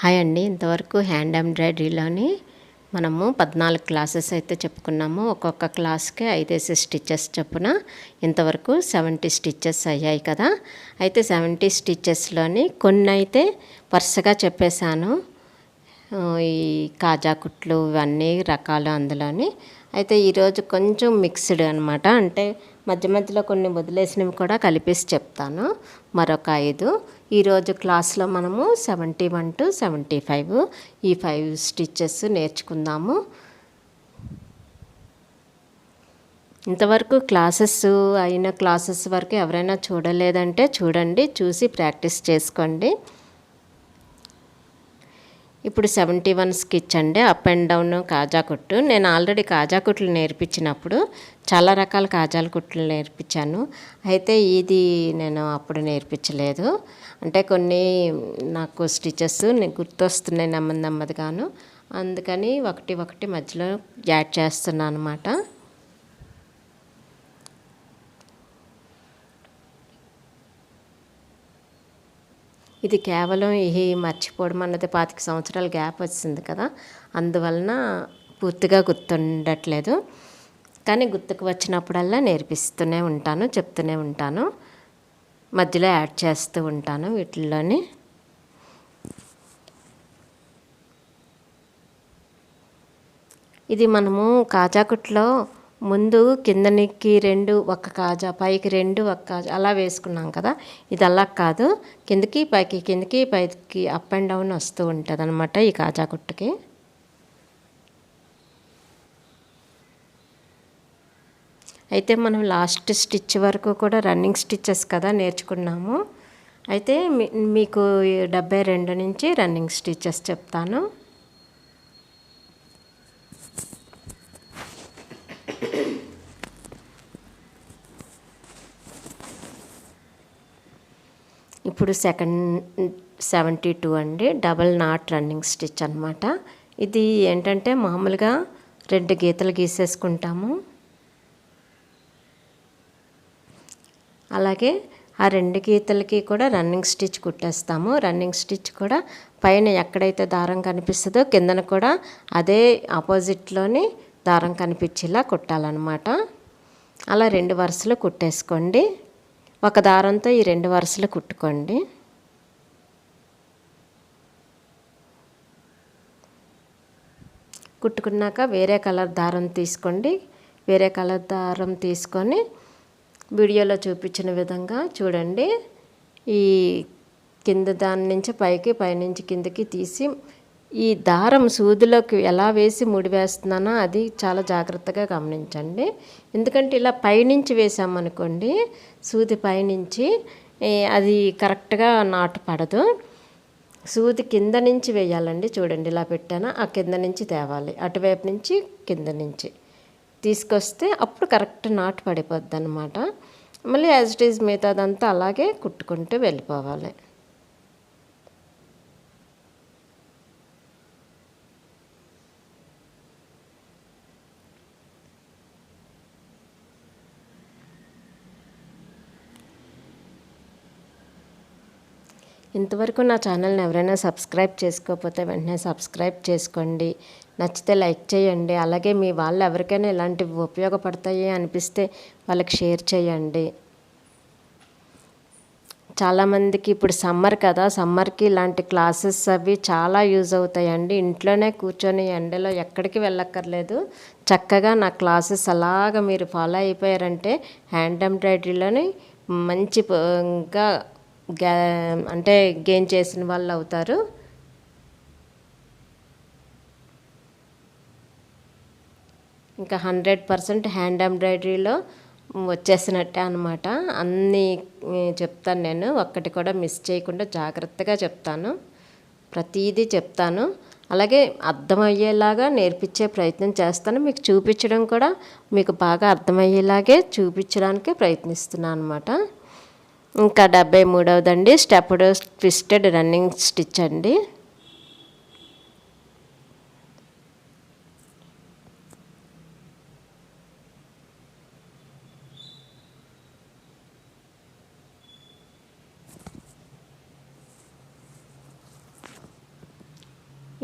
Hi అండి. ఇంతవరకు hand ఎంబ్రాయిడరీలోని మనము 14 క్లాసెస్ అయితే చెప్పుకున్నాము. ఒక్కొక్క క్లాస్కి 5 స్టిచెస్ చొప్పున ఇంతవరకు 70 స్టిచెస్ అయ్యాయి కదా. అయితే 70 స్టిచెస్లోని కొన్ని అయితే వరుసగా చెప్పేశాను. ఈ కాజా కుట్లు ఇవన్నీ రకాలు అందులోని. అయితే ఈరోజు కొంచెం మిక్స్డ్ అనమాట. అంటే మధ్య మధ్యలో కొన్ని వదిలేసినవి కూడా కలిపేసి చెప్తాను. మరొక 5 ఈరోజు క్లాస్లో మనము 71 to 75 ఈ 5 స్టిచెస్ నేర్చుకుందాము. ఇంతవరకు అయిన క్లాసెస్ వరకు ఎవరైనా చూడలేదంటే చూడండి, చూసి ప్రాక్టీస్ చేసుకోండి. ఇప్పుడు 71 స్టిచ్ అండి. అప్ అండ్ డౌన్ కాజా కుట్టు. నేను ఆల్రెడీ కాజా కుట్లు నేర్పించినప్పుడు చాలా రకాల కాజాల కుట్లు నేర్పించాను. అయితే ఇది నేను అప్పుడు నేర్పించలేదు. అంటే కొన్ని నాకు స్టిచెస్ గుర్తొస్తున్నాయి నెమ్మదిగాను. అందుకని ఒకటి మధ్యలో యాడ్ చేస్తున్నాను అనమాట. ఇది కేవలం ఈ మర్చిపోవడం అన్నది 25 సంవత్సరాల గ్యాప్ వచ్చింది కదా, అందువలన పూర్తిగా గుర్తుండట్లేదు. కానీ గుర్తుకు వచ్చినప్పుడల్లా నేర్పిస్తూనే ఉంటాను, చెప్తూనే ఉంటాను, మధ్యలో యాడ్ చేస్తూ ఉంటాను వీటిల్లోని. ఇది మనము కాజాకుట్లో ముందు కిందనికి 2 ఒక కాజా, పైకి 2 ఒక కాజా అలా వేసుకున్నాం కదా. ఇది అలా కాదు, కిందకి పైకి అప్ అండ్ డౌన్ వస్తూ ఉంటుంది అనమాట ఈ కాజా కుట్టుకి. అయితే మనం లాస్ట్ స్టిచ్ వరకు కూడా రన్నింగ్ స్టిచెస్ కదా నేర్చుకున్నాము. అయితే మీకు 72 నుంచి రన్నింగ్ స్టిచెస్ చెప్తాను. ఇప్పుడు 72 అండి. డబల్ నాట్ రన్నింగ్ స్టిచ్ అనమాట. ఇది ఏంటంటే మామూలుగా 2 గీతలు గీసేసుకుంటాము. అలాగే ఆ 2 గీతలకి కూడా రన్నింగ్ స్టిచ్ కుట్టేస్తాము. రన్నింగ్ స్టిచ్ కూడా పైన ఎక్కడైతే దారం కనిపిస్తుందో కిందన కూడా అదే ఆపోజిట్లోని దారం కనిపించేలా కుట్టాలన్నమాట. అలా 2 వరుసలు కుట్టేసుకోండి. ఒక దారంతో ఈ 2 వరుసలు కుట్టుకోండి. కుట్టుకున్నాక వేరే కలర్ దారం తీసుకోండి. వేరే కలర్ దారం తీసుకొని వీడియోలో చూపించిన విధంగా చూడండి. ఈ కింద దాని నుంచి పైనుంచి కిందకి తీసి ఈ దారం సూదిలోకి ఎలా వేసి ముడి వేస్తున్నానో అది చాలా జాగ్రత్తగా గమనించండి. ఎందుకంటే ఇలా పైనుంచి వేసామనుకోండి, సూది పైనుంచి అది కరెక్ట్గా నాటు పడదు. సూది కింద నుంచి వేయాలండి. చూడండి ఇలా పెట్టాను, ఆ కింద నుంచి తేవాలి, అటువైపు నుంచి కింద నుంచి తీసుకొస్తే అప్పుడు కరెక్ట్ నాటు పడిపోద్ది అనమాట. మళ్ళీ యాజ్ ఇట్ ఈజ్ మిగతాదంతా అలాగే కుట్టుకుంటూ వెళ్ళిపోవాలి. ఇంతవరకు నా ఛానల్ని ఎవరైనా సబ్స్క్రైబ్ చేసుకోకపోతే వెంటనే సబ్స్క్రైబ్ చేసుకోండి. నచ్చితే లైక్ చేయండి. అలాగే మీ వాళ్ళు ఎవరికైనా ఇలాంటివి ఉపయోగపడతాయి అనిపిస్తే వాళ్ళకి షేర్ చేయండి. చాలామందికి ఇప్పుడు సమ్మర్ కదా, సమ్మర్కి ఇలాంటి క్లాసెస్ అవి చాలా యూజ్ అవుతాయండి. ఇంట్లోనే కూర్చొని ఎండలో ఎక్కడికి వెళ్ళక్కర్లేదు. చక్కగా నా క్లాసెస్ అలాగా మీరు ఫాలో అయిపోయారంటే హ్యాండ్ ఎంబ్రాయిడరీలోని మంచిగా అంటే గెయిన్ చేసిన వాళ్ళు అవుతారు. ఇంకా 100% హ్యాండ్ ఎంబ్రాయిడరీలో వచ్చేసినట్టే అనమాట. అన్నీ చెప్తాను నేను, ఒక్కటి కూడా మిస్ చేయకుండా జాగ్రత్తగా చెప్తాను, ప్రతిదీ చెప్తాను. అలాగే అర్థమయ్యేలాగా నేర్పించే ప్రయత్నం చేస్తాను. మీకు చూపించడం కూడా మీకు బాగా అర్థమయ్యేలాగే చూపించడానికి ప్రయత్నిస్తున్నాను అనమాట. ఇంకా 73వదండి. స్టెప్డ్ ట్విస్టెడ్ రన్నింగ్ స్టిచ్ అండి.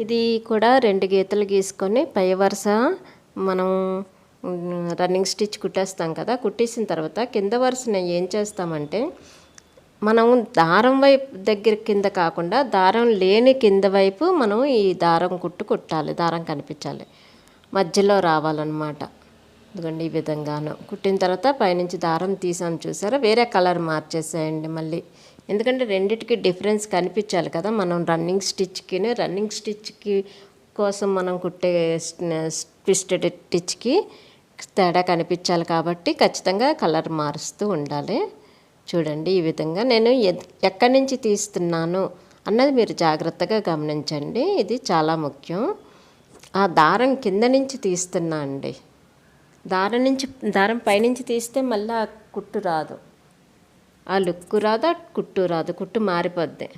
ఇది కూడా 2 గీతలు గీసుకొని పై వరుస మనం రన్నింగ్ స్టిచ్ కుట్టేస్తాం కదా. కుట్టేసిన తర్వాత కింద వరుసని ఏం చేస్తామంటే మనం దారం వైపు దగ్గర కింద కాకుండా దారం లేని కింద వైపు మనం ఈ దారం కుట్టాలి. దారం కనిపించాలి, మధ్యలో రావాలన్నమాట. ఎందుకంటే ఈ విధంగాను కుట్టిన తర్వాత పైనుంచి దారం తీసాం చూసారా, వేరే కలర్ మార్చేసేయండి మళ్ళీ. ఎందుకంటే రెండిటికి డిఫరెన్స్ కనిపించాలి కదా. మనం రన్నింగ్ స్టిచ్కి కోసం మనం కుట్టే ట్విస్టెడ్ స్టిచ్కి తేడా కనిపించాలి కాబట్టి ఖచ్చితంగా కలర్ మారుస్తూ ఉండాలి. చూడండి ఈ విధంగా నేను ఎక్కడి నుంచి తీస్తున్నాను అన్నది మీరు జాగ్రత్తగా గమనించండి. ఇది చాలా ముఖ్యం. ఆ దారం కింద నుంచి తీస్తున్నా అండి. దారం పైనుంచి తీస్తే మళ్ళీ ఆ కుట్టు రాదు, ఆ లుక్ రాదు, ఆ కుట్టు రాదు, కుట్టు మారిపోద్ది.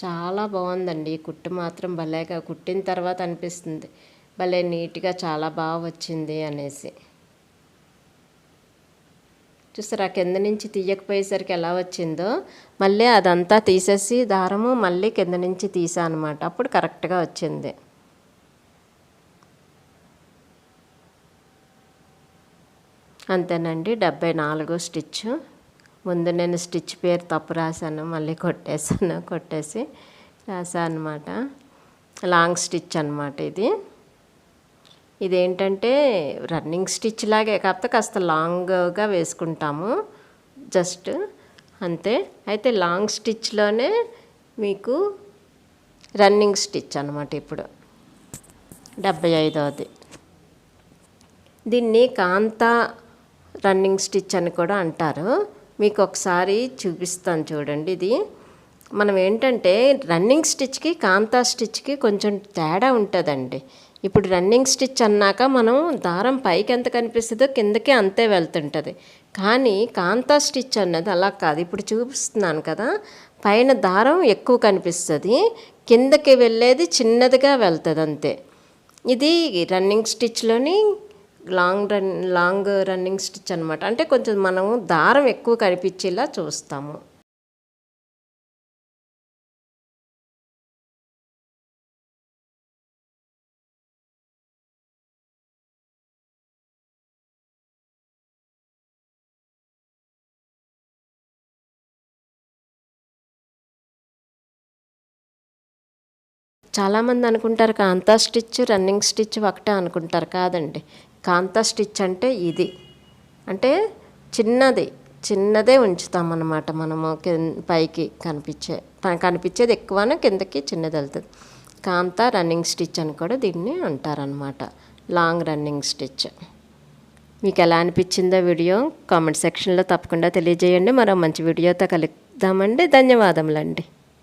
చాలా బాగుందండి ఈ కుట్టు మాత్రం. భలేగా కుట్టిన తర్వాత అనిపిస్తుంది భలే నీట్గా చాలా బాగా వచ్చింది అనేసి. చూసారా కింద నుంచి తీయకపోయేసరికి ఎలా వచ్చిందో. మళ్ళీ అదంతా తీసేసి దారము మళ్ళీ కింద నుంచి తీసా అనమాట. అప్పుడు కరెక్ట్గా వచ్చింది. అంతేనండి. 74 స్టిచ్. ముందు నేను స్టిచ్ పేరు తప్పు రాశాను, మళ్ళీ కొట్టేసి రాశాను అనమాట. లాంగ్ స్టిచ్ అనమాట ఇది. ఇదేంటంటే రన్నింగ్ స్టిచ్ లాగే, కాకపోతే కాస్త లాంగ్గా వేసుకుంటాము జస్ట్ అంతే. అయితే లాంగ్ స్టిచ్లోనే మీకు రన్నింగ్ స్టిచ్ అనమాట. ఇప్పుడు 75వది. దీన్ని కాంతా రన్నింగ్ స్టిచ్ అని కూడా అంటారు. మీకు ఒకసారి చూపిస్తాను చూడండి. ఇది మనం ఏంటంటే రన్నింగ్ స్టిచ్కి కాంతా స్టిచ్కి కొంచెం తేడా ఉంటుందండి. ఇప్పుడు రన్నింగ్ స్టిచ్ అన్నాక మనం దారం పైకి ఎంత కనిపిస్తుందో కిందకి అంతే వెళ్తుంటుంది. కానీ కాంతా స్టిచ్ అన్నది అలా కాదు. ఇప్పుడు చూపిస్తున్నాను కదా, పైన దారం ఎక్కువ కనిపిస్తుంది, కిందకి వెళ్ళేది చిన్నదిగా వెళ్తుంది అంతే. ఇది రన్నింగ్ స్టిచ్లోని లాంగ్ రన్నింగ్ స్టిచ్ అనమాట. అంటే కొంచెం మనము దారం ఎక్కువ కనిపించేలా చూస్తాము. చాలామంది అనుకుంటారు కాంతా స్టిచ్ రన్నింగ్ స్టిచ్ ఒకటే అనుకుంటారు. కాదండి, కాంతా స్టిచ్ అంటే ఇది. అంటే చిన్నదే ఉంచుతామన్నమాట మనము. పైకి కనిపించేది ఎక్కువను, కిందకి చిన్నది వెళ్తుంది. కాంతా రన్నింగ్ స్టిచ్ అని కూడా దీన్ని అంటారనమాట. Long running stitch. మీకు ఎలా అనిపించిందో వీడియో కామెంట్ సెక్షన్లో తప్పకుండా తెలియజేయండి. మరో మంచి వీడియోతో కలుద్దామండి. ధన్యవాదములండి.